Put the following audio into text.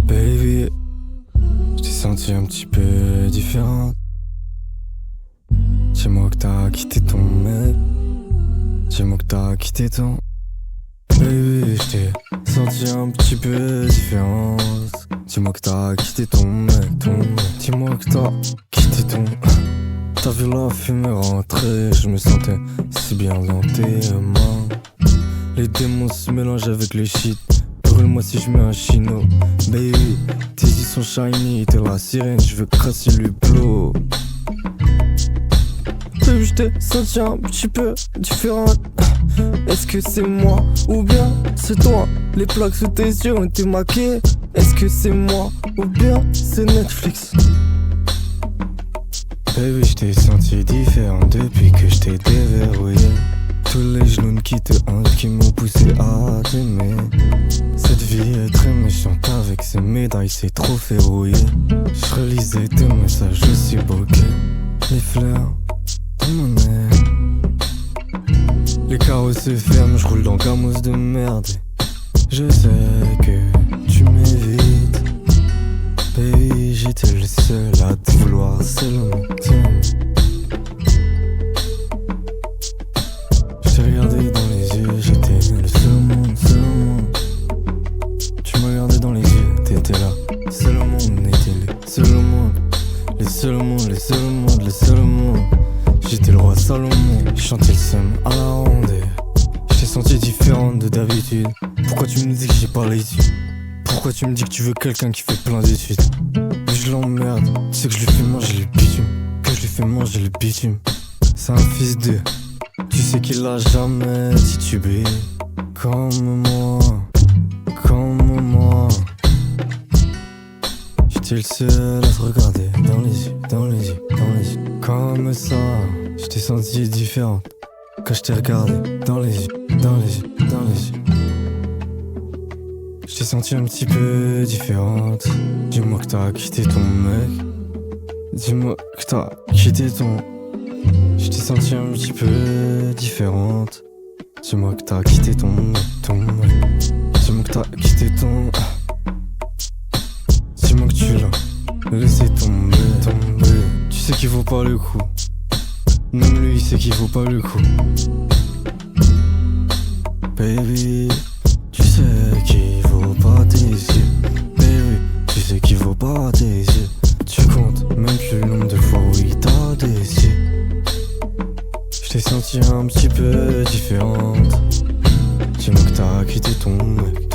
Baby, je t'ai senti un petit peu différente. Dis-moi que t'as quitté ton mec. Dis-moi que t'as quitté ton... Baby, je t'ai senti un petit peu différente. Dis-moi que t'as quitté ton mec, Dis-moi que t'as quitté ton... T'as vu la fumée rentrer, je me sentais si bien dans tes mains. Les démons se mélangent avec les shit. Brûle-moi si je mets un chino. Baby, tes yeux sont shiny, t'es la sirène, je veux crasser le plot. Baby, je t'ai senti un petit peu différente. Est-ce que c'est moi ou bien c'est toi? Les plaques sous tes yeux ont été maquées. Est-ce que c'est moi ou bien c'est Netflix? Baby, je t'ai senti différent depuis que je t'ai déverrouillé. Tous les genoux qui te hantent, qui m'ont poussé à t'aimer. Cette vie est très méchante avec ses médailles, c'est trop verrouillé. Je relisais tes messages aussi bloqués. Les fleurs de mon air. Les carreaux se ferment, je roule dans gamos de merde. Je sais que tu m'évites. Baby, j'étais le seul à te vouloir seulement. Je t'ai regardé dans les yeux, j'étais le seul au monde, Tu m'as regardé dans les yeux, t'étais là. Seul au monde, on était les seuls au monde. Les seuls au monde, les seuls au monde, les seuls au monde. J'étais le roi Salomon, je chantais le seum à la ronde. Je t'ai senti différente de d'habitude. Pourquoi tu me dis que j'ai pas l'étude? Pourquoi tu me dis que tu veux quelqu'un qui fait plein d'études? Je l'emmerde, tu sais que je lui fais manger le bitume. Que je lui fais manger le bitume. C'est un fils de... Tu sais qu'il a jamais titubé. Comme moi, comme moi. J'étais le seul à te regarder dans les yeux, dans les yeux, dans les yeux. Comme ça, je t'ai senti différente quand je t'ai regardé dans les yeux, dans les yeux, dans les yeux. Je t'ai senti un petit peu différente. Dis-moi que t'as quitté ton mec. Dis-moi que t'as quitté ton... Je t'ai senti un petit peu différente. Dis-moi que t'as quitté ton mec. Dis-moi que t'as quitté ton... Dis-moi que tu l'as laissé tomber. Tu sais qu'il vaut pas le coup. Même lui il sait qu'il vaut pas le coup. Baby, tu sais qu'il vaut pas tes yeux. Baby, tu sais qu'il vaut pas tes yeux. Tu comptes même plus le nombre de fois où il t'a déçu. Je t'ai senti un petit peu différente. Dis-moi que t'as quitté ton mec,